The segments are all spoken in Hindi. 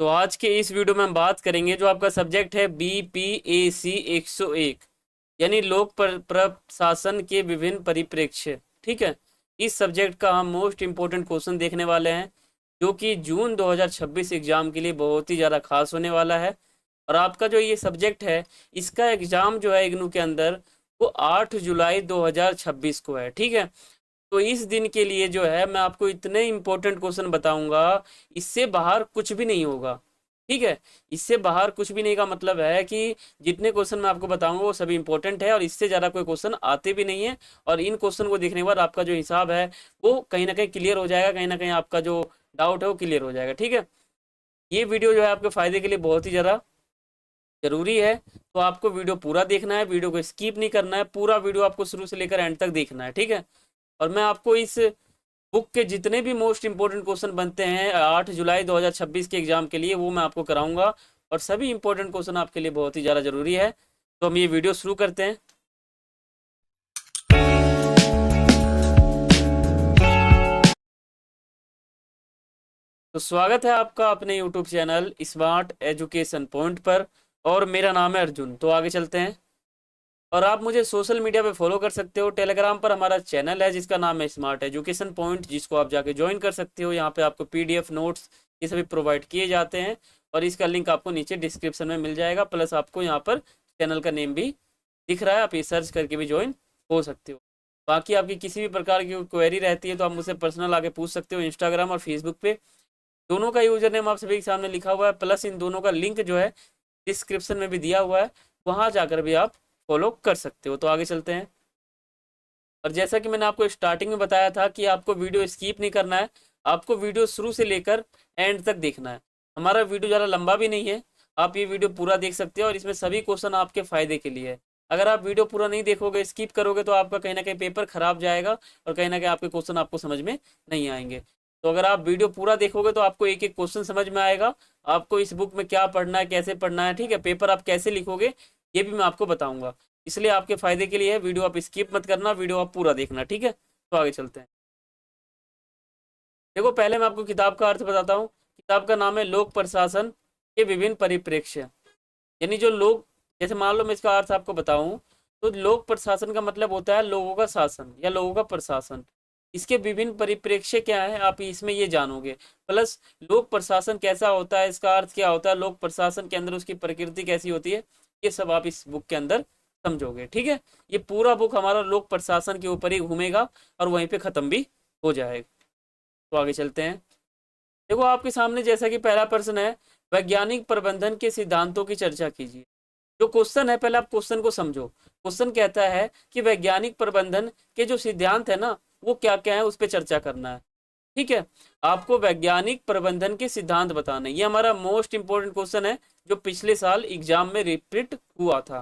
तो आज के इस वीडियो में हम बात करेंगे जो आपका सब्जेक्ट है BPAC 101, यानी लोक प्रशासन के विभिन्न परिप्रेक्ष्य। ठीक है, इस सब्जेक्ट का हम मोस्ट इम्पोर्टेंट क्वेश्चन देखने वाले हैं, जो कि जून 2026 एग्जाम के लिए बहुत ही ज़्यादा खास होने वाला है। और आपका जो ये सब्जेक्ट है, इसका एग्जाम जो है इग्नू के अंदर, वो 8 जुलाई 2026 को है। ठीक है, तो इस दिन के लिए जो है मैं आपको इतने इंपॉर्टेंट क्वेश्चन बताऊंगा, इससे बाहर कुछ भी नहीं होगा। ठीक है, इससे बाहर कुछ भी नहीं का मतलब है कि जितने क्वेश्चन मैं आपको बताऊंगा वो सभी इंपॉर्टेंट है और इससे ज़्यादा कोई क्वेश्चन आते भी नहीं है। और इन क्वेश्चन को देखने के बाद आपका जो हिसाब है वो कहीं ना कहीं क्लियर हो जाएगा, कहीं ना कहीं आपका जो डाउट है वो क्लियर हो जाएगा। ठीक है, ये वीडियो जो है आपके फ़ायदे के लिए बहुत ही ज़्यादा जरूरी है, तो आपको वीडियो पूरा देखना है, वीडियो को स्किप नहीं करना है, पूरा वीडियो आपको शुरू से लेकर एंड तक देखना है। ठीक है, और मैं आपको इस बुक के जितने भी मोस्ट इंपॉर्टेंट क्वेश्चन बनते हैं 8 जुलाई 2026 के एग्जाम के लिए, वो मैं आपको कराऊंगा। और सभी इंपॉर्टेंट क्वेश्चन आपके लिए बहुत ही ज़्यादा जरूरी है। तो हम ये वीडियो शुरू करते हैं। तो स्वागत है आपका अपने YouTube channel smart education point पर, और मेरा नाम है अर्जुन। तो आगे चलते हैं। और आप मुझे सोशल मीडिया पे फॉलो कर सकते हो। टेलीग्राम पर हमारा चैनल है जिसका नाम है स्मार्ट एजुकेशन पॉइंट, जिसको आप जाके ज्वाइन कर सकते हो। यहाँ पे आपको PDF नोट्स ये सभी प्रोवाइड किए जाते हैं, और इसका लिंक आपको नीचे डिस्क्रिप्शन में मिल जाएगा। प्लस आपको यहाँ पर चैनल का नेम भी दिख रहा है, आप ये सर्च करके भी ज्वाइन हो सकते हो। बाकी आपकी किसी भी प्रकार की क्वेरी रहती है तो आप मुझसे पर्सनल आके पूछ सकते हो। इंस्टाग्राम और फेसबुक पे दोनों का यूजर नेम आप सभी के सामने लिखा हुआ है, प्लस इन दोनों का लिंक जो है डिस्क्रिप्शन में भी दिया हुआ है, वहाँ जाकर भी आप फॉलो कर सकते हो। तो आगे चलते हैं। और जैसा कि मैंने आपको स्टार्टिंग में बताया था कि आपको वीडियो स्किप नहीं करना है, आपको वीडियो शुरू से लेकर एंड तक देखना है। हमारा वीडियो ज़्यादा लंबा भी नहीं है, आप ये वीडियो पूरा देख सकते हो और इसमें सभी क्वेश्चन आपके फ़ायदे के लिए है। अगर आप वीडियो पूरा नहीं देखोगे, स्किप करोगे, तो आपका कहीं ना कहीं पेपर खराब जाएगा और कहीं ना कहीं आपके क्वेश्चन आपको समझ में नहीं आएंगे। तो अगर आप वीडियो पूरा देखोगे तो आपको एक एक क्वेश्चन समझ में आएगा, आपको इस बुक में क्या पढ़ना है, कैसे पढ़ना है। ठीक है, पेपर आप कैसे लिखोगे ये भी मैं आपको बताऊंगा। इसलिए आपके फायदे के लिए है, वीडियो आप स्किप मत करना, वीडियो आप पूरा देखना। ठीक है, तो आगे चलते हैं। देखो, पहले मैं आपको किताब का अर्थ बताता हूँ। किताब का नाम है लोक प्रशासन के विभिन्न परिप्रेक्ष्य, यानी जो लोग, जैसे मान लो मैं इसका अर्थ आपको बताऊं, तो लोक प्रशासन का मतलब होता है लोगों का शासन या लोगों का प्रशासन। इसके विभिन्न परिप्रेक्ष्य क्या है आप इसमें ये जानोगे। प्लस लोक प्रशासन कैसा होता है, इसका अर्थ क्या होता है, लोक प्रशासन के अंदर उसकी प्रकृति कैसी होती है, ये सब आप इस बुक के अंदर समझोगे। ठीक है, ये पूरा बुक हमारा लोक प्रशासन के ऊपर ही घूमेगा और वहीं पे खत्म भी हो जाएगा। तो आगे चलते हैं। देखो, आपके सामने जैसा कि पहला प्रश्न है, वैज्ञानिक प्रबंधन के सिद्धांतों की चर्चा कीजिए। जो क्वेश्चन है, पहले आप क्वेश्चन को समझो। क्वेश्चन कहता है कि वैज्ञानिक प्रबंधन के जो सिद्धांत है ना, वो क्या क्या है, उस पर चर्चा करना है। ठीक है, आपको वैज्ञानिक प्रबंधन के सिद्धांत बताने, ये हमारा मोस्ट इंपोर्टेंट क्वेश्चन है, जो पिछले साल एग्जाम में रिपीट हुआ था।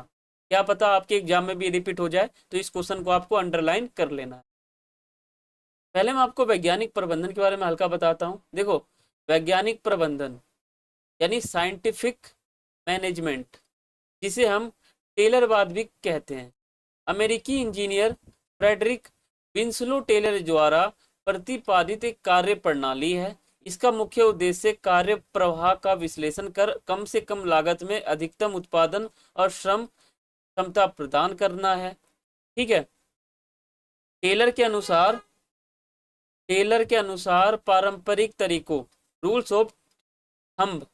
क्या पता आपके एग्जाम में भी रिपीट हो जाए, तो इस क्वेश्चन को आपको अंडरलाइन कर लेना है। पहले मैं आपको वैज्ञानिक प्रबंधन के बारे में हल्का बताता हूँ। देखो, वैज्ञानिक प्रबंधन यानी साइंटिफिक मैनेजमेंट, जिसे हम टेलरवाद भी कहते हैं, अमेरिकी इंजीनियर फ्रेडरिक विंसलो टेलर द्वारा प्रतिपादित एक कार्य प्रणाली है। इसका मुख्य उद्देश्य कार्य प्रवाह का विश्लेषण कर कम से कम लागत में अधिकतम उत्पादन और श्रम क्षमता प्रदान करना है। ठीक है, टेलर के अनुसार टेलर के अनुसार पारंपरिक तरीकों, रूल्स ऑफ थंब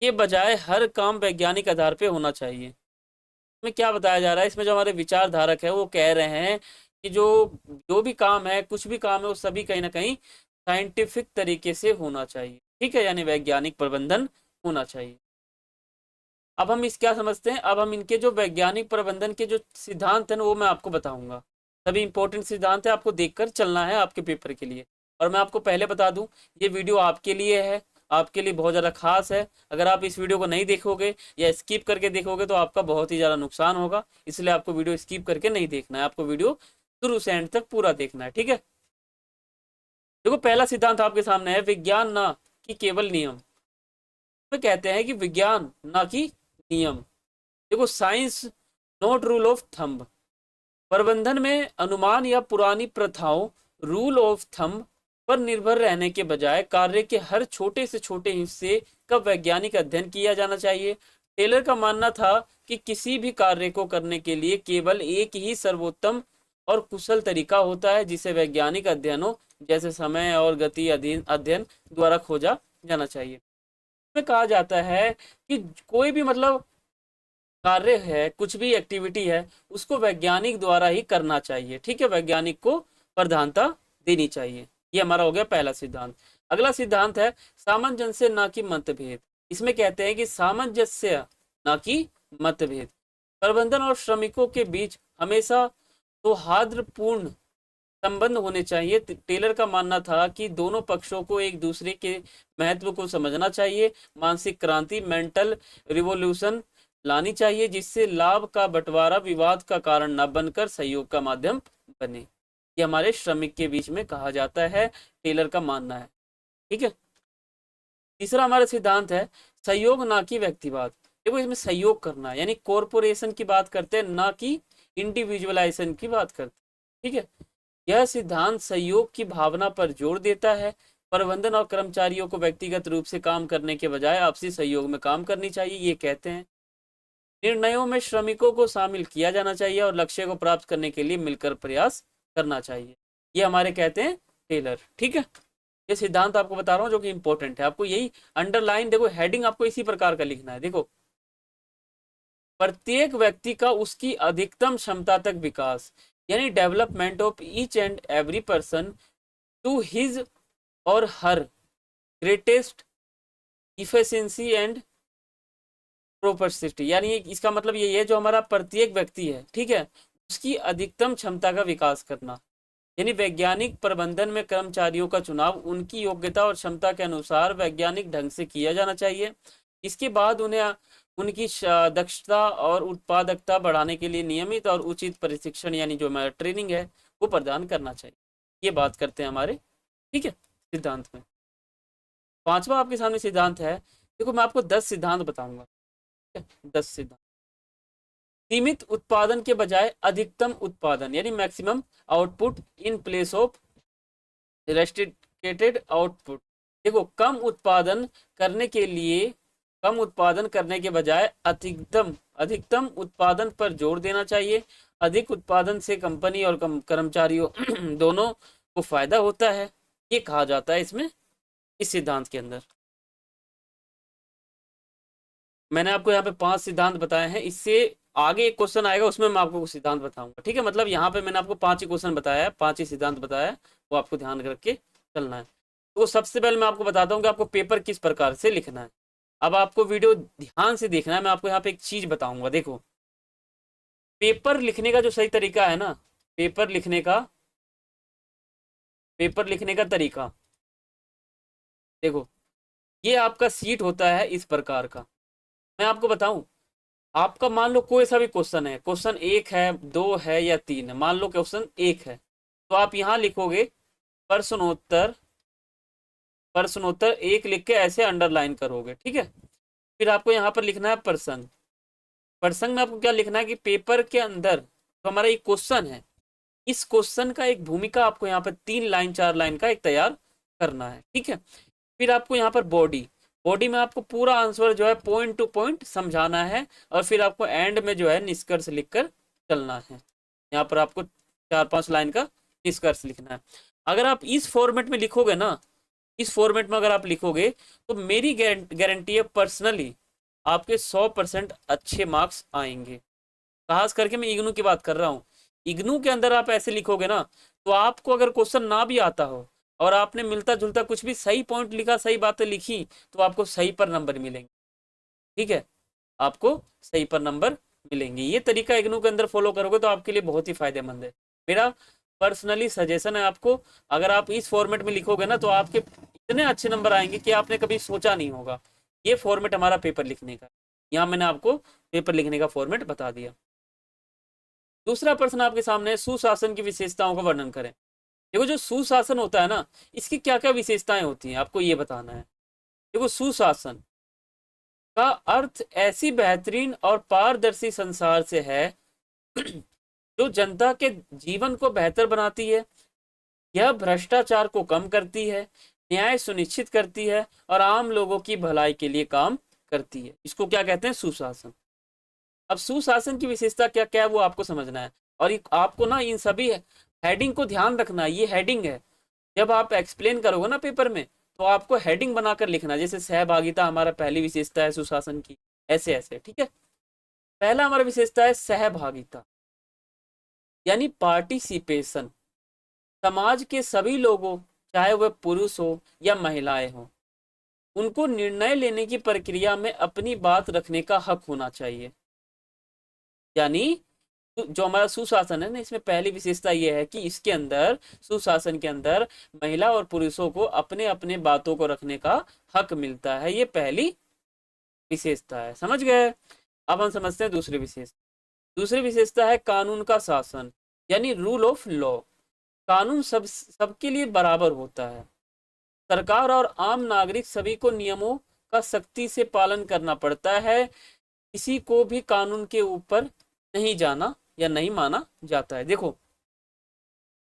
के बजाय हर काम वैज्ञानिक आधार पे होना चाहिए। इसमें क्या बताया जा रहा है, इसमें जो हमारे विचारधारक है वो कह रहे हैं कि जो जो भी काम है, कुछ भी काम है, वो सभी कहीं ना कहीं साइंटिफिक तरीके से होना चाहिए। ठीक है, यानी वैज्ञानिक प्रबंधन होना चाहिए। अब हम इस क्या समझते हैं, अब हम इनके जो वैज्ञानिक प्रबंधन के जो सिद्धांत हैं ना, वो मैं आपको बताऊंगा। सभी इंपॉर्टेंट सिद्धांत है, आपको देखकर चलना है आपके पेपर के लिए। और मैं आपको पहले बता दूं, ये वीडियो आपके लिए है, आपके लिए बहुत ज़्यादा खास है। अगर आप इस वीडियो को नहीं देखोगे या स्किप करके देखोगे तो आपका बहुत ही ज़्यादा नुकसान होगा। इसलिए आपको वीडियो स्किप करके नहीं देखना है, आपको वीडियो शुरू से एंड तक पूरा देखना है। ठीक है, देखो, पहला सिद्धांत आपके सामने है, विज्ञान ना कि केवल नियम। तो कहते हैं कि विज्ञान ना कि नियम। देखो, science note rule of thumb. प्रबंधन में अनुमान या पुरानी प्रथाओं, रूल ऑफ थंब पर निर्भर रहने के बजाय कार्य के हर छोटे से छोटे हिस्से का वैज्ञानिक अध्ययन किया जाना चाहिए। टेलर का मानना था कि किसी भी कार्य को करने के लिए केवल एक ही सर्वोत्तम और कुशल तरीका होता है, जिसे वैज्ञानिक अध्ययनों जैसे समय और गति अध्ययन द्वारा खोजा जाना चाहिए। इसमें कहा जाता है कि कोई भी मतलब कार्य है, कुछ भी एक्टिविटी है, उसको वैज्ञानिक द्वारा ही करना चाहिए। ठीक है, वैज्ञानिक को प्रधानता देनी चाहिए। ये हमारा हो गया पहला सिद्धांत। अगला सिद्धांत है सामंजस्य ना कि मतभेद। इसमें कहते हैं कि सामंजस्य ना कि मतभेद। प्रबंधन और श्रमिकों के बीच हमेशा सौहार्दपूर्ण संबंध होने चाहिए। टेलर का मानना था कि दोनों पक्षों को एक दूसरे के महत्व को समझना चाहिए। मानसिक क्रांति, मेंटल रिवॉल्यूशन लानी चाहिए, जिससे लाभ का बंटवारा विवाद का कारण न बनकर सहयोग का माध्यम बने। ये हमारे श्रमिक के बीच में कहा जाता है, टेलर का मानना है। ठीक है, तीसरा हमारा सिद्धांत है सहयोग ना कि व्यक्तिवाद। देखो, इसमें सहयोग करना यानी कॉरपोरेशन की बात करते हैं, ना कि इंडिविजुअलाइजेशन की बात करते हैं। ठीक है, यह सिद्धांत सहयोग की भावना पर जोर देता है। प्रबंधन और कर्मचारियों को व्यक्तिगत रूप से काम करने के बजाय आपसी सहयोग में काम करनी चाहिए। ये कहते हैं निर्णयों में श्रमिकों को शामिल किया जाना चाहिए और लक्ष्य को प्राप्त करने के लिए मिलकर प्रयास करना चाहिए। ये हमारे कहते हैं टेलर। ठीक है, ये सिद्धांत आपको बता रहा हूँ जो कि इंपॉर्टेंट है। आपको यही अंडरलाइन, देखो हेडिंग आपको इसी प्रकार का लिखना है। देखो, प्रत्येक व्यक्ति का उसकी अधिकतम क्षमता तक विकास, यानी development of each and every person to his or her greatest efficiency and prosperity. यानी इसका मतलब ये है जो हमारा प्रत्येक व्यक्ति है, ठीक है, उसकी अधिकतम क्षमता का विकास करना। यानी वैज्ञानिक प्रबंधन में कर्मचारियों का चुनाव उनकी योग्यता और क्षमता के अनुसार वैज्ञानिक ढंग से किया जाना चाहिए। इसके बाद उन्हें उनकी दक्षता और उत्पादकता बढ़ाने के लिए नियमित और उचित प्रशिक्षण यानी जो हमारा ट्रेनिंग है वो प्रदान करना चाहिए। ये बात करते हैं हमारे, ठीक है, सिद्धांत में। पांचवा आपके सामने सिद्धांत है। देखो, मैं आपको 10 सिद्धांत बताऊंगा, 10 सिद्धांत। सीमित उत्पादन के बजाय अधिकतम उत्पादन यानी maximum output in place of restricted output. देखो, कम उत्पादन करने के बजाय अधिकतम उत्पादन पर जोर देना चाहिए। अधिक उत्पादन से कंपनी और कर्मचारियों दोनों को फायदा होता है। ये कहा जाता है इसमें, इस सिद्धांत के अंदर। मैंने आपको यहाँ पे 5 सिद्धांत बताए हैं। इससे आगे एक क्वेश्चन आएगा, उसमें मैं आपको सिद्धांत बताऊंगा। ठीक है, मतलब यहाँ पे मैंने आपको 5 ही क्वेश्चन बताया है, 5 ही सिद्धांत बताया है, वो आपको ध्यान रख चलना है। तो सबसे पहले मैं आपको बताता हूँ कि आपको पेपर किस प्रकार से लिखना है। अब आपको वीडियो ध्यान से देखना है। मैं आपको यहाँ पे एक चीज बताऊंगा। देखो, पेपर लिखने का जो सही तरीका है ना, पेपर लिखने का तरीका, देखो, ये आपका सीट होता है इस प्रकार का। मैं आपको बताऊं, आपका मान लो कोई सा भी क्वेश्चन है, क्वेश्चन 1 है, 2 है या 3 है। मान लो क्वेश्चन 1 है, तो आप यहाँ लिखोगे प्रश्नोत्तर, प्रश्नोत्तर 1 लिख के ऐसे अंडरलाइन करोगे। ठीक है, फिर आपको यहाँ पर लिखना है प्रसंग। प्रसंग में आपको क्या लिखना है कि पेपर के अंदर तो हमारा ये क्वेश्चन है, इस क्वेश्चन का एक भूमिका आपको यहाँ पर 3 लाइन 4 लाइन का एक तैयार करना है। ठीक है, फिर आपको यहाँ पर बॉडी में आपको पूरा आंसर जो है पॉइंट टू पॉइंट समझाना है, और फिर आपको एंड में जो है निष्कर्ष लिखकर चलना है। यहाँ पर आपको 4-5 लाइन का निष्कर्ष लिखना है। अगर आप इस फॉर्मेट में लिखोगे ना, इस फॉर्मेट में अगर आप लिखोगे तो मेरी गारंटी है पर्सनली आपके 100% अच्छे मार्क्स आएंगे। खास करके मैं इग्नू की बात कर रहा हूँ। इग्नू के अंदर आप ऐसे लिखोगे ना, तो आपको अगर क्वेश्चन ना भी आता हो और आपने मिलता जुलता कुछ भी सही पॉइंट लिखा, सही बातें लिखी, तो आपको सही पर नंबर मिलेंगे। ठीक है, आपको सही पर नंबर मिलेंगे। ये तरीका इग्नू के अंदर फॉलो करोगे तो आपके लिए बहुत ही फायदेमंद है। मेरा पर्सनली सजेशन है आपको, अगर आप इस फॉर्मेट में लिखोगे ना, तो आपके इतने अच्छे नंबर आएंगे कि आपने कभी सोचा नहीं होगा। ये फॉर्मेट हमारा पेपर लिखने का, यहाँ मैंने आपको पेपर लिखने का फॉर्मेट बता दिया। दूसरा प्रश्न आपके सामने है, सुशासन की विशेषताओं का वर्णन करें। देखो, जो सुशासन होता है ना, इसकी क्या क्या विशेषताएं होती हैं आपको ये बताना है। देखो, सुशासन का अर्थ ऐसी बेहतरीन और पारदर्शी संसार से है जो जनता के जीवन को बेहतर बनाती है, यह भ्रष्टाचार को कम करती है, न्याय सुनिश्चित करती है और आम लोगों की भलाई के लिए काम करती है। इसको क्या कहते हैं? सुशासन। अब सुशासन की विशेषता क्या क्या है वो आपको समझना है, और आपको ना इन सभी हेडिंग को ध्यान रखना है। ये हेडिंग है, जब आप एक्सप्लेन करोगे ना पेपर में, तो आपको हेडिंग बनाकर लिखना, जैसे सहभागिता हमारा पहली विशेषता है सुशासन की, ऐसे ऐसे, ठीक है। पहला हमारा विशेषता है सहभागिता, यानी पार्टिसिपेशन। समाज के सभी लोगों, चाहे वह पुरुष हो या महिलाएं हो, उनको निर्णय लेने की प्रक्रिया में अपनी बात रखने का हक होना चाहिए। यानी जो हमारा सुशासन है ना, इसमें पहली विशेषता यह है कि इसके अंदर, सुशासन के अंदर, महिला और पुरुषों को अपने अपने बातों को रखने का हक मिलता है। ये पहली विशेषता है, समझ गए। अब हम समझते हैं दूसरी विशेषता। दूसरी विशेषता है कानून का शासन, यानी रूल ऑफ लॉ। कानून सबके लिए बराबर होता है। सरकार और आम नागरिक सभी को नियमों का सख्ती से पालन करना पड़ता है। किसी को भी कानून के ऊपर नहीं जाना या नहीं माना जाता है। देखो,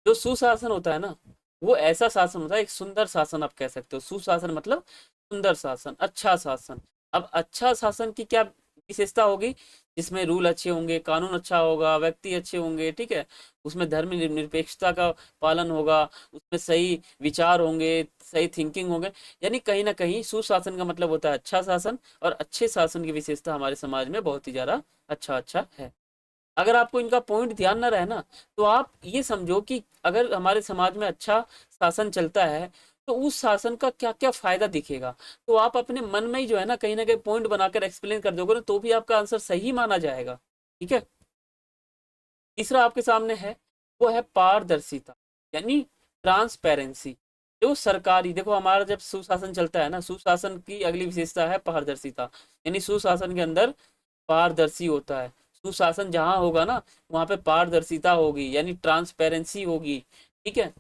जो सुशासन होता है ना, वो ऐसा शासन होता है, एक सुंदर शासन आप कह सकते हो। सुशासन मतलब सुंदर शासन, अच्छा शासन। अब अच्छा शासन की क्या विशेषता होगी? जिसमें रूल अच्छे होंगे, कानून अच्छा होगा, व्यक्ति अच्छे होंगे, ठीक है। उसमें धर्म निरपेक्षता का पालन होगा, उसमें सही विचार होंगे, सही थिंकिंग होंगे। यानी कहीं ना कहीं सुशासन का मतलब होता है अच्छा शासन, और अच्छे शासन की विशेषता हमारे समाज में बहुत ही ज्यादा अच्छा है। अगर आपको इनका पॉइंट ध्यान ना रहे ना, तो आप ये समझो कि अगर हमारे समाज में अच्छा शासन चलता है, तो उस शासन का क्या क्या फायदा दिखेगा। तो आप अपने मन में ही जो है ना कहीं पॉइंट बनाकर एक्सप्लेन कर दोगे ना, तो भी आपका आंसर सही माना जाएगा, ठीक है। तीसरा आपके सामने है, वो है पारदर्शिता, यानी ट्रांसपेरेंसी। जो सरकारी, देखो हमारा जब सुशासन चलता है ना, सुशासन की अगली विशेषता है पारदर्शिता, यानी सुशासन के अंदर पारदर्शी होता है। सुशासन जहां होगा ना, वहां पे पारदर्शिता होगी, यानी ट्रांसपेरेंसी होगी, ठीक है।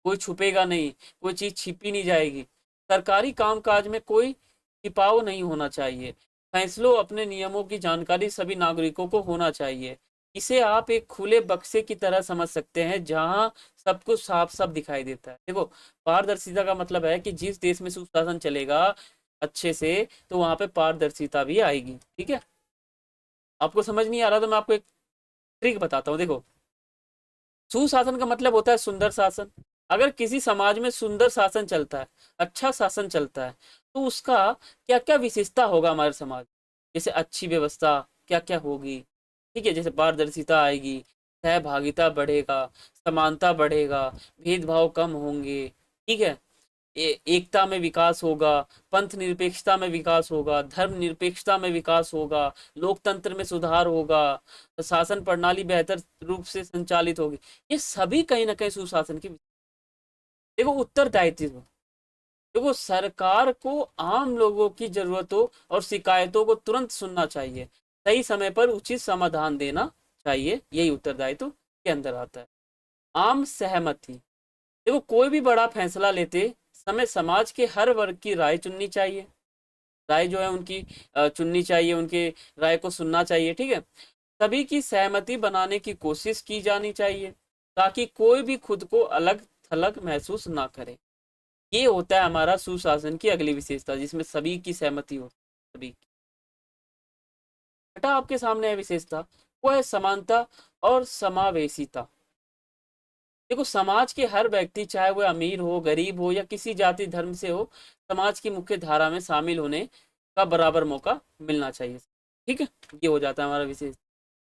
कोई छुपेगा नहीं, कोई चीज छिपी नहीं जाएगी। सरकारी कामकाज में कोई छिपाव नहीं होना चाहिए। फैसलों, अपने नियमों की जानकारी सभी नागरिकों को होना चाहिए। इसे आप एक खुले बक्से की तरह समझ सकते हैं, जहां सब कुछ साफ साफ दिखाई देता है। देखो, पारदर्शिता का मतलब है कि जिस देश में सुशासन चलेगा अच्छे से, तो वहां पे पारदर्शिता भी आएगी, ठीक है। आपको समझ नहीं आ रहा तो मैं आपको एक ट्रिक बताता हूँ। देखो, सुशासन का मतलब होता है सुंदर शासन। अगर किसी समाज में सुंदर शासन चलता है, अच्छा शासन चलता है, तो उसका क्या क्या विशेषता होगा हमारे समाज, जैसे अच्छी व्यवस्था क्या क्या होगी, ठीक है। जैसे पारदर्शिता आएगी, सहभागिता बढ़ेगा, समानता बढ़ेगा, भेदभाव कम होंगे, ठीक है। एकता में विकास होगा, पंथ निरपेक्षता में विकास होगा, धर्म निरपेक्षता में विकास होगा, लोकतंत्र में सुधार होगा, शासन प्रणाली बेहतर रूप से संचालित होगी। ये सभी कहीं ना कहीं सुशासन की। देखो, उत्तरदायित्व। देखो, सरकार को आम लोगों की जरूरतों और शिकायतों को तुरंत सुनना चाहिए, सही समय पर उचित समाधान देना चाहिए, यही उत्तरदायित्व के अंदर आता है। आम सहमति। देखो, कोई भी बड़ा फैसला लेते समय समाज के हर वर्ग की राय चुननी चाहिए। राय जो है उनकी चुननी चाहिए, उनके राय को सुनना चाहिए, ठीक है। सभी की सहमति बनाने की कोशिश की जानी चाहिए, ताकि कोई भी खुद को अलग थलग महसूस ना करे। ये होता है हमारा सुशासन की अगली विशेषता, जिसमें सभी की सहमति हो, सभी। छठा आपके सामने है विशेषता, वो है समानता और समावेशिता। देखो, समाज के हर व्यक्ति, चाहे वह अमीर हो, गरीब हो या किसी जाति धर्म से हो, समाज की मुख्य धारा में शामिल होने का बराबर मौका मिलना चाहिए, ठीक है। ये हो जाता है हमारा विशेष।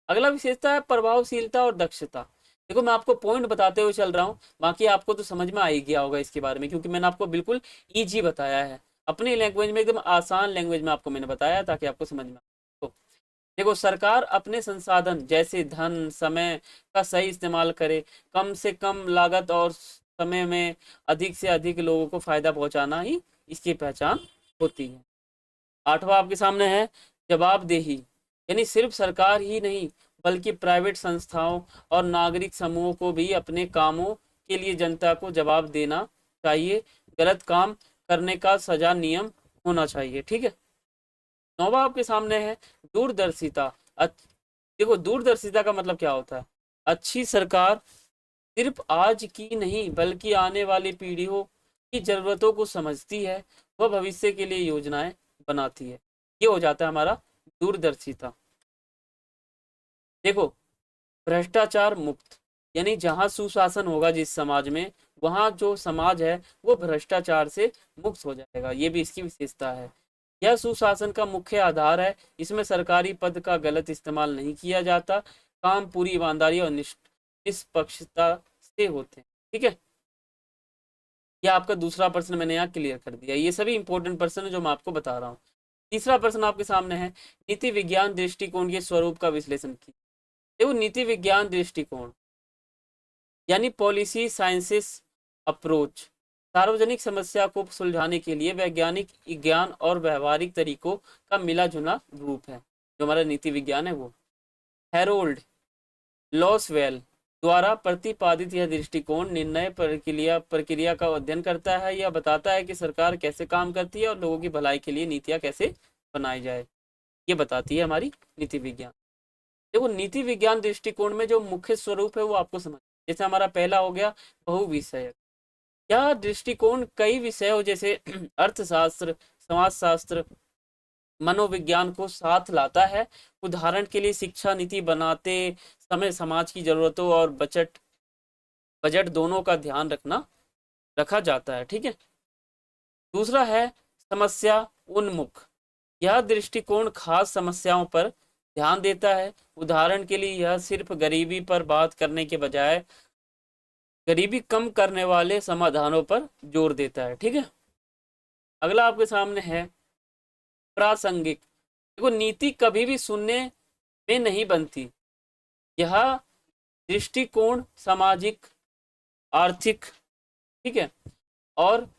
अगला विशेषता है प्रभावशीलता और दक्षता। देखो, मैं आपको पॉइंट बताते हुए चल रहा हूँ, बाकी आपको तो समझ में आ ही गया होगा इसके बारे में, क्योंकि मैंने आपको बिल्कुल इजी बताया है, अपनी लैंग्वेज में, एकदम आसान लैंग्वेज में आपको मैंने बताया, ताकि आपको समझ में तो। देखो, सरकार अपने संसाधन जैसे धन, समय का सही इस्तेमाल करे, कम से कम लागत और समय में अधिक से अधिक लोगों को फायदा पहुंचाना ही इसकी पहचान होती है। आठवां आपके सामने है जवाबदेही, यानी सिर्फ सरकार ही नहीं, बल्कि प्राइवेट संस्थाओं और नागरिक समूहों को भी अपने कामों के लिए जनता को जवाब देना चाहिए। गलत काम करने का सजा नियम होना चाहिए, ठीक है। नौवा आपके सामने है दूरदर्शिता। देखो, दूरदर्शिता का मतलब क्या होता है? अच्छी सरकार सिर्फ आज की नहीं बल्कि आने वाली पीढ़ियों की जरूरतों को समझती है, वह भविष्य के लिए योजनाएं बनाती है। ये हो जाता है हमारा दूरदर्शिता। देखो, भ्रष्टाचार मुक्त, यानी जहां सुशासन होगा जिस समाज में, वहां जो समाज है वो भ्रष्टाचार से मुक्त हो जाएगा। ये भी इसकी विशेषता है। यह सुशासन का मुख्य आधार है। इसमें सरकारी पद का गलत इस्तेमाल नहीं किया जाता, काम पूरी ईमानदारी और निष्पक्षता से होते हैं। ठीक है, यह आपका दूसरा प्रश्न मैंने यहाँ क्लियर कर दिया। ये सभी इंपॉर्टेंट प्रश्न है जो मैं आपको बता रहा हूँ। तीसरा प्रश्न आपके सामने है, नीति विज्ञान दृष्टिकोण के स्वरूप का विश्लेषण की। देखो, नीति विज्ञान दृष्टिकोण यानी पॉलिसी साइंसेस अप्रोच सार्वजनिक समस्या को सुलझाने के लिए वैज्ञानिक ज्ञान और व्यवहारिक तरीकों का मिला जुला रूप है। जो हमारा नीति विज्ञान है वो हैरोल्ड लॉसवेल द्वारा प्रतिपादित यह दृष्टिकोण निर्णय प्रक्रिया का अध्ययन करता है। यह बताता है कि सरकार कैसे काम करती है और लोगों की भलाई के लिए नीतियां कैसे बनाई जाए। ये बताती है हमारी नीति विज्ञान। देखो, नीति विज्ञान दृष्टिकोण में जो मुख्य स्वरूप है वो आपको समझ, जैसे हमारा पहला हो गया बहुविषयक। यह दृष्टिकोण कई विषयों जैसे अर्थशास्त्र, समाजशास्त्र, मनोविज्ञान को साथ लाता है। उदाहरण के लिए शिक्षा नीति बनाते समय समाज की जरूरतों और बजट दोनों का ध्यान रखा जाता है। ठीक है, दूसरा है समस्या उन्मुख। यह दृष्टिकोण खास समस्याओं पर ध्यान देता है। उदाहरण के लिए यह सिर्फ गरीबी पर बात करने के बजाय गरीबी कम करने वाले समाधानों पर जोर देता है। ठीक है, अगला आपके सामने है प्रासंगिक। देखो, नीति कभी भी सुनने में नहीं बनती। यह दृष्टिकोण सामाजिक, आर्थिक, ठीक है, और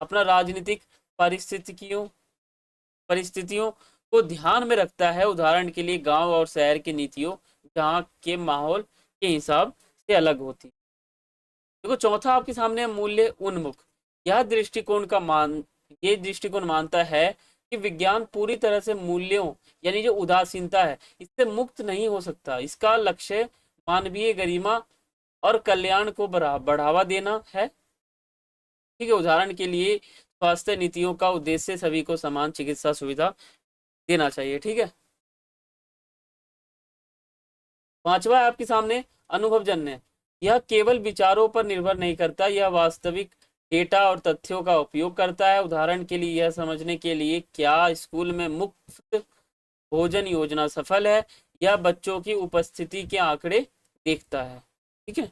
अपना राजनीतिक परिस्थितियों को ध्यान में रखता है। उदाहरण के लिए गांव और शहर की नीतियों जहां के माहौल के हिसाब से अलग होती। देखो, चौथा आपके सामने है मूल्य उन्मुख। यह ये दृष्टिकोण मानता है कि विज्ञान पूरी तरह से मूल्यों यानी जो उदासीनता है इससे मुक्त नहीं हो सकता। इसका लक्ष्य मानवीय गरिमा और कल्याण को बढ़ावा देना है। ठीक है, उदाहरण के लिए स्वास्थ्य नीतियों का उद्देश्य सभी को समान चिकित्सा सुविधा देना चाहिए। ठीक है, पांचवा आपके सामने अनुभवजन्य। यह केवल विचारों पर निर्भर नहीं करता, यह वास्तविक डेटा और तथ्यों का उपयोग करता है। उदाहरण के लिए यह समझने के लिए क्या स्कूल में मुफ्त भोजन योजना सफल है, या बच्चों की उपस्थिति के आंकड़े देखता है। ठीक है,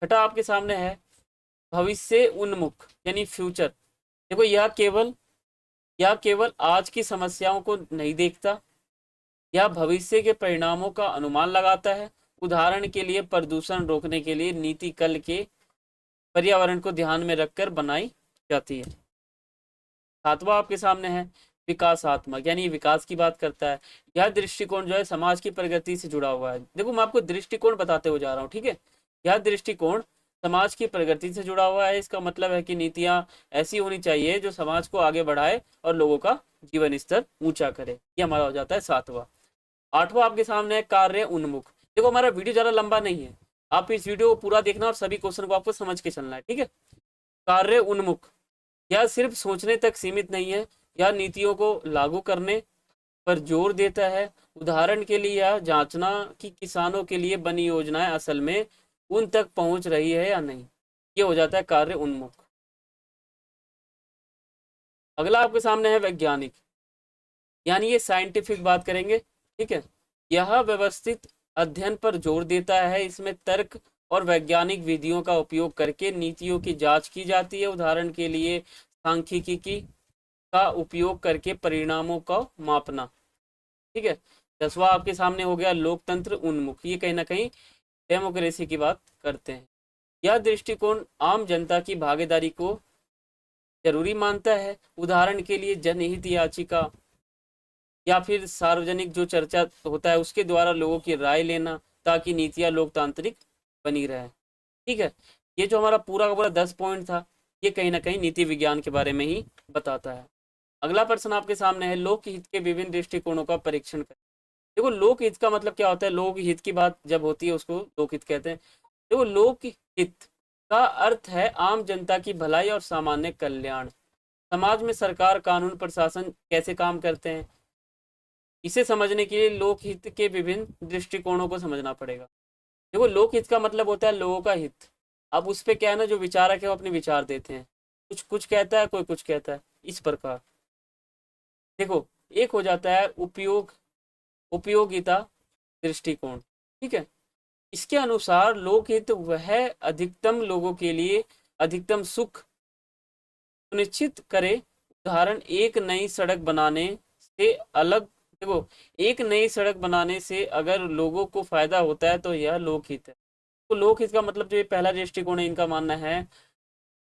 छठा आपके सामने है भविष्य उन्मुख यानी फ्यूचर। देखो, यह केवल आज की समस्याओं को नहीं देखता, यह भविष्य के परिणामों का अनुमान लगाता है। उदाहरण के लिए प्रदूषण रोकने के लिए नीति कल के पर्यावरण को ध्यान में रखकर बनाई जाती है। सातवां आपके सामने है विकासात्मक यानी विकास की बात करता है। यह दृष्टिकोण जो है समाज की प्रगति से जुड़ा हुआ है। देखो, मैं आपको दृष्टिकोण बताते हुए जा रहा हूँ। ठीक है, यह दृष्टिकोण समाज की प्रगति से जुड़ा हुआ है। इसका मतलब है कि नीतियां ऐसी होनी चाहिए जो समाज को आगे बढ़ाए और लोगों का जीवन स्तर ऊंचा करे। ये हमारा हो जाता है सातवां। आठवां आपके सामने है कार्य उन्मुख। देखो, हमारा वीडियो ज़्यादा लंबा नहीं है, आप इस वीडियो को पूरा देखना और सभी क्वेश्चन को आपको समझ के चलना है। ठीक है, कार्य उन्मुख यह सिर्फ सोचने तक सीमित नहीं है, यह नीतियों को लागू करने पर जोर देता है। उदाहरण के लिए यह जांचना कि किसानों के लिए बनी योजनाएं असल में उन तक पहुंच रही है या नहीं। ये हो जाता है कार्य उन्मुख। अगला आपके सामने है वैज्ञानिक यानी ये साइंटिफिक बात करेंगे। ठीक है, यह व्यवस्थित अध्ययन पर जोर देता है। इसमें तर्क और वैज्ञानिक विधियों का उपयोग करके नीतियों की जांच की जाती है। उदाहरण के लिए सांख्यिकी का उपयोग करके परिणामों को मापना। ठीक है, 10वां आपके सामने हो गया लोकतंत्र उन्मुख। ये कहीं ना कहीं डेमोक्रेसी की बात करते हैं। यह दृष्टिकोण आम जनता की भागीदारी को जरूरी मानता है। उदाहरण के लिए जनहित याचिका या फिर सार्वजनिक जो चर्चा होता है उसके द्वारा लोगों की राय लेना ताकि नीतियां लोकतांत्रिक बनी रहे। ठीक है, ये जो हमारा पूरा का पूरा 10 पॉइंट था ये कहीं ना कहीं नीति विज्ञान के बारे में ही बताता है। अगला प्रश्न आपके सामने है लोकहित के विभिन्न दृष्टिकोणों का परीक्षण करें। देखो, लोकहित का मतलब क्या होता है? लोकहित की बात जब होती है उसको लोकहित कहते हैं। देखो लोकहित का अर्थ है आम जनता की भलाई और सामान्य कल्याण। समाज में सरकार, कानून, प्रशासन कैसे काम करते हैं, इसे समझने के लिए लोकहित के विभिन्न दृष्टिकोणों को समझना पड़ेगा। देखो लोकहित का मतलब होता है लोगों का हित। अब उस पे क्या है ना, जो विचारक है वो अपने विचार देते हैं, कुछ कुछ कहता है, कोई कुछ कहता है, इस प्रकार। देखो एक हो जाता है उपयोगिता दृष्टिकोण, ठीक है। इसके अनुसार लोकहित वह अधिकतम लोगों के लिए अधिकतम सुख सुनिश्चित करे। उदाहरण, एक नई सड़क बनाने से अलग देखो एक नई सड़क बनाने से अगर लोगों को फायदा होता है तो यह लोकहित है। तो लोकहित का मतलब जो ये पहला दृष्टिकोण है, इनका मानना है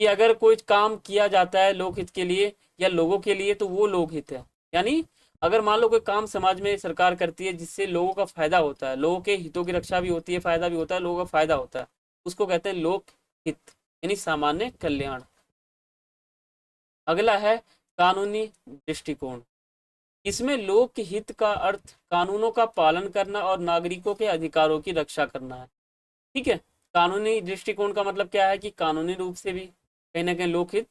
कि अगर कोई काम किया जाता है लोकहित के लिए या लोगों के लिए तो वो लोकहित है। यानी अगर मान लो कोई काम समाज में सरकार करती है जिससे लोगों का फायदा होता है, लोगों के हितों की रक्षा भी होती है, फायदा भी होता है, लोगों का फायदा होता है, उसको कहते हैं लोकहित, यानी सामान्य कल्याण। अगला है कानूनी दृष्टिकोण। इसमें लोकहित का अर्थ कानूनों का पालन करना और नागरिकों के अधिकारों की रक्षा करना है, ठीक है। कानूनी दृष्टिकोण का मतलब क्या है कि कानूनी रूप से भी कहीं ना कहीं लोकहित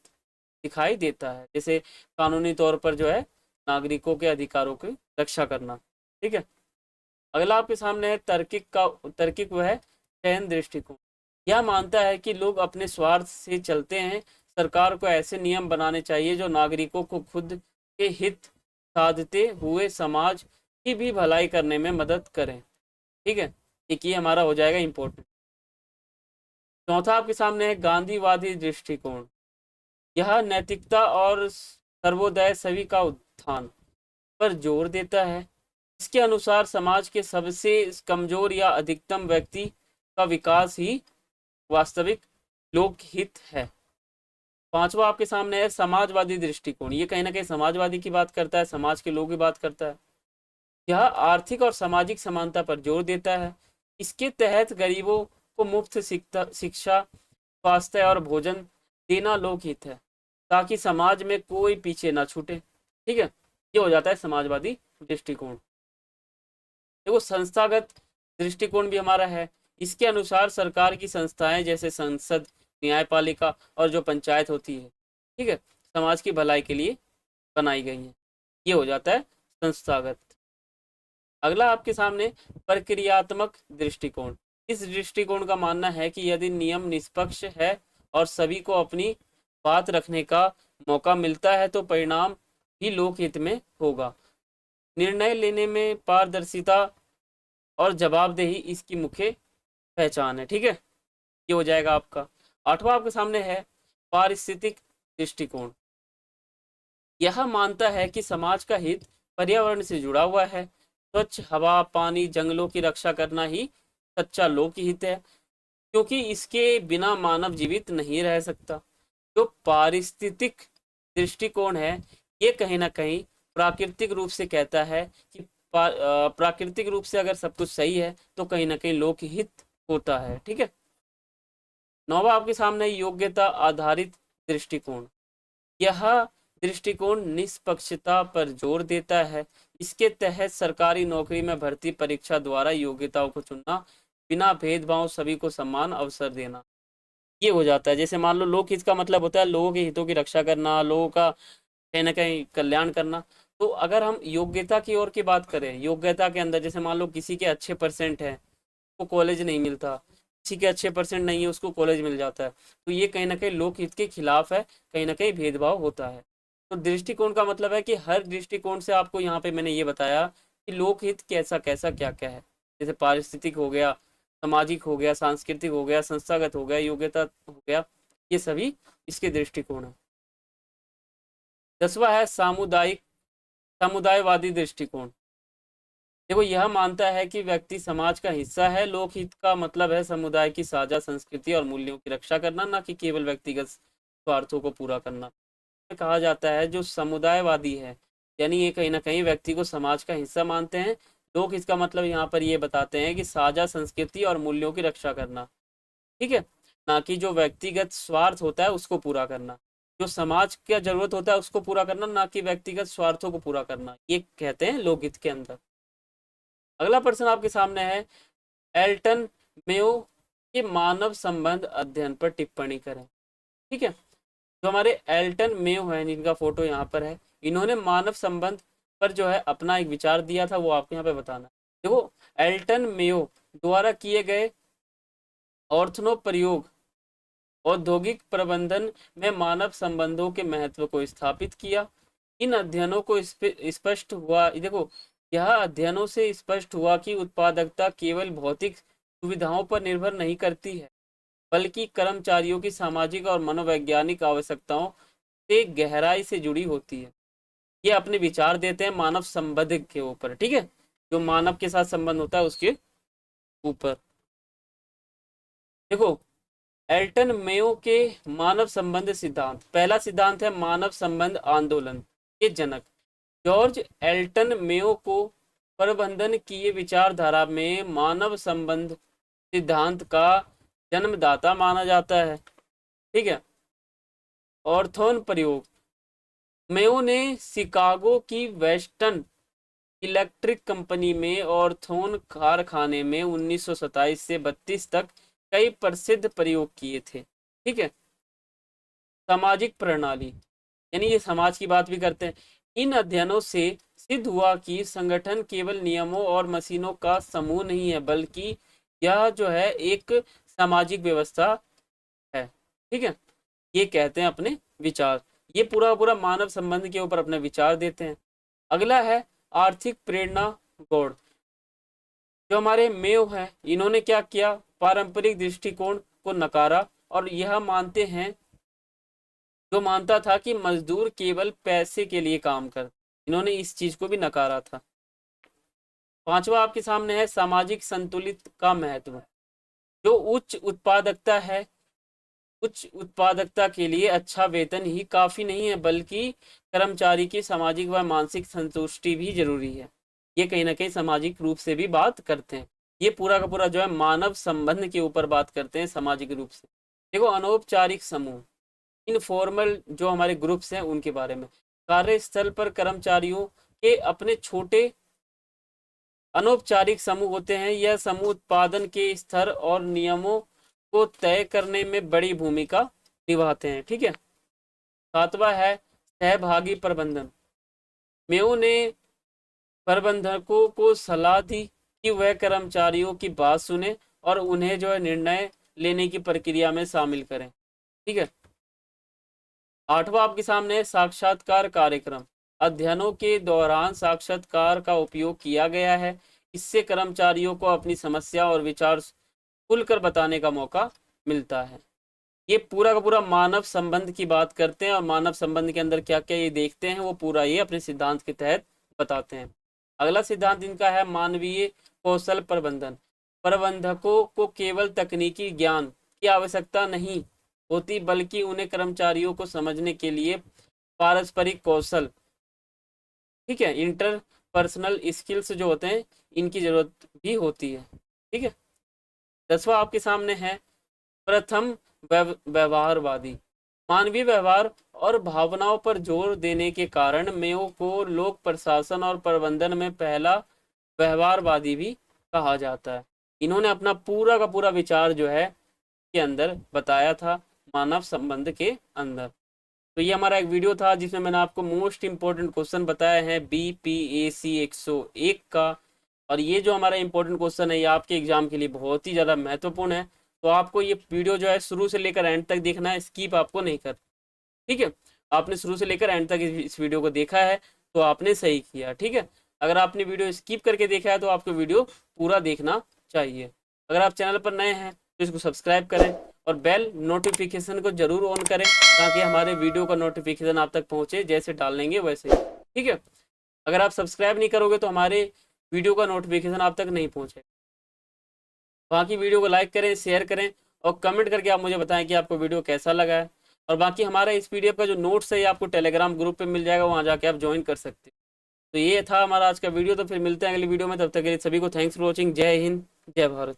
दिखाई देता है, जैसे कानूनी तौर पर जो है नागरिकों के अधिकारों की रक्षा करना, ठीक है। अगला आपके सामने है तार्किक वह चयन दृष्टिकोण। यह मानता है कि लोग अपने स्वार्थ से चलते हैं, सरकार को ऐसे नियम बनाने चाहिए जो नागरिकों को खुद के हित साधते हुए समाज की भी भलाई करने में मदद करें, ठीक है। एक ये हमारा हो जाएगा इंपॉर्टेंट। चौथा आपके सामने है गांधीवादी दृष्टिकोण। यह नैतिकता और सर्वोदय सभी का उत्थान पर जोर देता है। इसके अनुसार समाज के सबसे कमजोर या अधिकतम व्यक्ति का विकास ही वास्तविक लोकहित है। पांचवा आपके सामने है समाजवादी दृष्टिकोण। ये कहीं ना कहीं समाजवादी की बात करता है, समाज के लोगों की बात करता है। यह आर्थिक और सामाजिक समानता पर जोर देता है। इसके तहत गरीबों को मुफ्त शिक्षा, स्वास्थ्य और भोजन देना लोकहित है, ताकि समाज में कोई पीछे ना छूटे, ठीक है। ये हो जाता है समाजवादी दृष्टिकोण। देखो संस्थागत दृष्टिकोण भी हमारा है। इसके अनुसार सरकार की संस्थाएं जैसे संसद, न्यायपालिका और जो पंचायत होती है, ठीक है, समाज की भलाई के लिए बनाई गई है। ये हो जाता है संस्थागत। अगला आपके सामने प्रक्रियात्मक दृष्टिकोण। इस दृष्टिकोण का मानना है कि यदि नियम निष्पक्ष है और सभी को अपनी बात रखने का मौका मिलता है तो परिणाम भी लोकहित में होगा। निर्णय लेने में पारदर्शिता और जवाबदेही इसकी मुख्य पहचान है, ठीक है। ये हो जाएगा आपका। आठवां आपके सामने है पारिस्थितिक दृष्टिकोण। यह मानता है कि समाज का हित पर्यावरण से जुड़ा हुआ है। स्वच्छ हवा, पानी, जंगलों की रक्षा करना ही सच्चा लोकहित है, क्योंकि इसके बिना मानव जीवित नहीं रह सकता। जो पारिस्थितिक दृष्टिकोण है ये कहीं ना कहीं प्राकृतिक रूप से कहता है कि प्राकृतिक रूप से अगर सब कुछ सही है तो कहीं ना कहीं लोकहित होता है, ठीक है। नौवा आपके सामने योग्यता आधारित दृष्टिकोण। यह दृष्टिकोण निष्पक्षता पर जोर देता है। इसके तहत सरकारी नौकरी में भर्ती परीक्षा द्वारा योग्यताओं को चुनना, बिना भेदभाव सभी को समान अवसर देना। ये हो जाता है। जैसे मान लो लोकहित का मतलब होता है लोगों के हितों की रक्षा करना, लोगों का कहीं ना कहीं कल्याण करना। तो अगर हम योग्यता की ओर की बात करें, योग्यता के अंदर जैसे मान लो किसी के अच्छे परसेंट है वो कॉलेज नहीं मिलता, किसी के अच्छे परसेंट नहीं है उसको कॉलेज मिल जाता है, तो ये कहीं ना कहीं लोकहित के खिलाफ है, कहीं ना कहीं भेदभाव होता है। तो दृष्टिकोण का मतलब है कि हर दृष्टिकोण से आपको यहाँ पे मैंने ये बताया कि लोकहित कैसा कैसा क्या क्या है। जैसे पारिस्थितिक हो गया, सामाजिक हो गया, सांस्कृतिक हो गया, संस्थागत हो गया, योग्यता हो गया, ये सभी इसके दृष्टिकोण है। 10वां है समुदायवादी दृष्टिकोण। देखो यह मानता है कि व्यक्ति समाज का हिस्सा है। लोकहित का मतलब है समुदाय की साझा संस्कृति और मूल्यों की रक्षा करना, ना कि केवल व्यक्तिगत स्वार्थों को पूरा करना। कहा जाता है जो समुदायवादी है यानी ये कहीं ना कहीं व्यक्ति को समाज का हिस्सा मानते हैं। लोग इसका मतलब यहाँ पर ये बताते हैं कि साझा संस्कृति और मूल्यों की रक्षा करना, ठीक है, ना कि जो व्यक्तिगत स्वार्थ होता है उसको पूरा करना। जो समाज का जरूरत होता है उसको पूरा करना, ना कि व्यक्तिगत स्वार्थों को पूरा करना, ये कहते हैं लोकहित के अंदर। अगला प्रश्न आपके सामने है एल्टन मेयो कि मानव संबंध अध्ययन पर टिप्पणी करें। ठीक है, जो हमारे एल्टन मेयो है, जिनका फोटो यहाँ पर है, इन्होंने मानव संबंध पर जो है अपना एक विचार दिया था, वो आपको यहाँ पे बताना। देखो, एल्टन मेयो द्वारा किए गए ऑर्थनो प्रयोग औद्योगिक प्रबंधन में मानव संबंधों के महत्व को स्थापित किया। इन अध्ययनों को स्पष्ट हुआ, देखो, यह अध्ययनों से स्पष्ट हुआ कि उत्पादकता केवल भौतिक सुविधाओं पर निर्भर नहीं करती है, बल्कि कर्मचारियों की सामाजिक और मनोवैज्ञानिक आवश्यकताओं से गहराई से जुड़ी होती है। ये अपने विचार देते हैं मानव संबंध के ऊपर। ठीक है, जो मानव के साथ संबंध होता है उसके ऊपर। देखो, एल्टन मेयो के मानव संबंध सिद्धांत, पहला सिद्धांत है मानव संबंध आंदोलन के जनक जॉर्ज एल्टन मेयो को प्रबंधन की विचारधारा में मानव संबंध सिद्धांत का जन्मदाता माना जाता है। ठीक है, ऑर्थोन प्रयोग, मेयो ने शिकागो की वेस्टर्न इलेक्ट्रिक कंपनी में ऑर्थोन कारखाने में 1927 से 32 तक कई प्रसिद्ध प्रयोग किए थे। ठीक है, सामाजिक प्रणाली, यानी ये समाज की बात भी करते हैं। इन अध्ययनों से सिद्ध हुआ कि संगठन केवल नियमों और मशीनों का समूह नहीं है, बल्कि यह जो है एक सामाजिक व्यवस्था है। ठीक है, ये कहते हैं अपने विचार, ये पूरा पूरा मानव संबंध के ऊपर अपने विचार देते हैं। अगला है आर्थिक प्रेरणा गौड़, जो हमारे मेयो है, इन्होंने क्या किया, पारंपरिक दृष्टिकोण को नकारा और यह मानते हैं, जो मानता था कि मजदूर केवल पैसे के लिए काम कर, इन्होंने इस चीज को भी नकारा था। पांचवा आपके सामने है सामाजिक संतुलित का महत्व, जो उच्च उत्पादकता है, उच्च उत्पादकता के लिए अच्छा वेतन ही काफी नहीं है, बल्कि कर्मचारी की सामाजिक व मानसिक संतुष्टि भी जरूरी है। ये कहीं ना कहीं सामाजिक रूप से भी बात करते हैं। ये पूरा का पूरा जो है मानव संबंध के ऊपर बात करते हैं सामाजिक रूप से। देखो, अनौपचारिक समूह, इनफॉर्मल जो हमारे ग्रुप्स हैं उनके बारे में, कार्यस्थल पर कर्मचारियों के अपने छोटे अनौपचारिक समूह होते हैं। यह समूह उत्पादन के स्तर और नियमों को तय करने में बड़ी भूमिका निभाते हैं। ठीक है, सातवां है सहभागी प्रबंधन, मेयो ने प्रबंधकों को सलाह दी कि वह कर्मचारियों की बात सुने और उन्हें जो है निर्णय लेने की प्रक्रिया में शामिल करें। ठीक है, आठवां आपके सामने है साक्षात्कार कार्यक्रम, अध्ययनों के दौरान साक्षात्कार का उपयोग किया गया है। इससे कर्मचारियों को अपनी समस्या और विचार खुलकर बताने का मौका मिलता है। ये पूरा का पूरा मानव संबंध की बात करते हैं और मानव संबंध के अंदर क्या क्या ये देखते हैं वो पूरा ये अपने सिद्धांत के तहत बताते हैं। अगला सिद्धांत इनका है मानवीय कौशल प्रबंधन, प्रबंधकों को केवल तकनीकी ज्ञान की आवश्यकता नहीं होती, बल्कि उन्हें कर्मचारियों को समझने के लिए पारस्परिक कौशल, ठीक है, इंटरपर्सनल स्किल्स जो होते हैं इनकी जरूरत भी होती है। ठीक है, दसवां आपके सामने है प्रथम व्यवहारवादी, मानवीय व्यवहार और भावनाओं पर जोर देने के कारण मेयो को लोक प्रशासन और प्रबंधन में पहला व्यवहारवादी भी कहा जाता है। इन्होंने अपना पूरा का पूरा विचार जो है के अंदर बताया था मानव संबंध के अंदर। तो ये हमारा एक वीडियो था जिसमें मैंने आपको मोस्ट इंपॉर्टेंट क्वेश्चन बताया है BPAC 101 का, और ये जो हमारा इंपॉर्टेंट क्वेश्चन है ये आपके एग्जाम के लिए बहुत ही ज़्यादा महत्वपूर्ण है। तो आपको ये वीडियो जो है शुरू से लेकर एंड तक देखना है, स्किप आपको नहीं कर। ठीक है, आपने शुरू से लेकर एंड तक इस वीडियो को देखा है तो आपने सही किया। ठीक है, अगर आपने वीडियो स्किप करके देखा है तो आपको वीडियो पूरा देखना चाहिए। अगर आप चैनल पर नए हैं तो इसको सब्सक्राइब करें और बेल नोटिफिकेशन को जरूर ऑन करें ताकि हमारे वीडियो का नोटिफिकेशन आप तक पहुंचे जैसे डालेंगे वैसे। ठीक है, अगर आप सब्सक्राइब नहीं करोगे तो हमारे वीडियो का नोटिफिकेशन आप तक नहीं पहुंचे। बाकी वीडियो को लाइक करें, शेयर करें और कमेंट करके आप मुझे बताएं कि आपको वीडियो कैसा लगा है। और बाकी हमारा इस PDF का जो नोट्स है ये आपको टेलीग्राम ग्रुप पे मिल जाएगा, वहाँ जाके आप ज्वाइन कर सकते हैं। तो ये था हमारा आज का वीडियो, तो फिर मिलते हैं अगली वीडियो में, तब तक के लिए सभी को थैंक्स फॉर वॉचिंग। जय हिंद, जय भारत।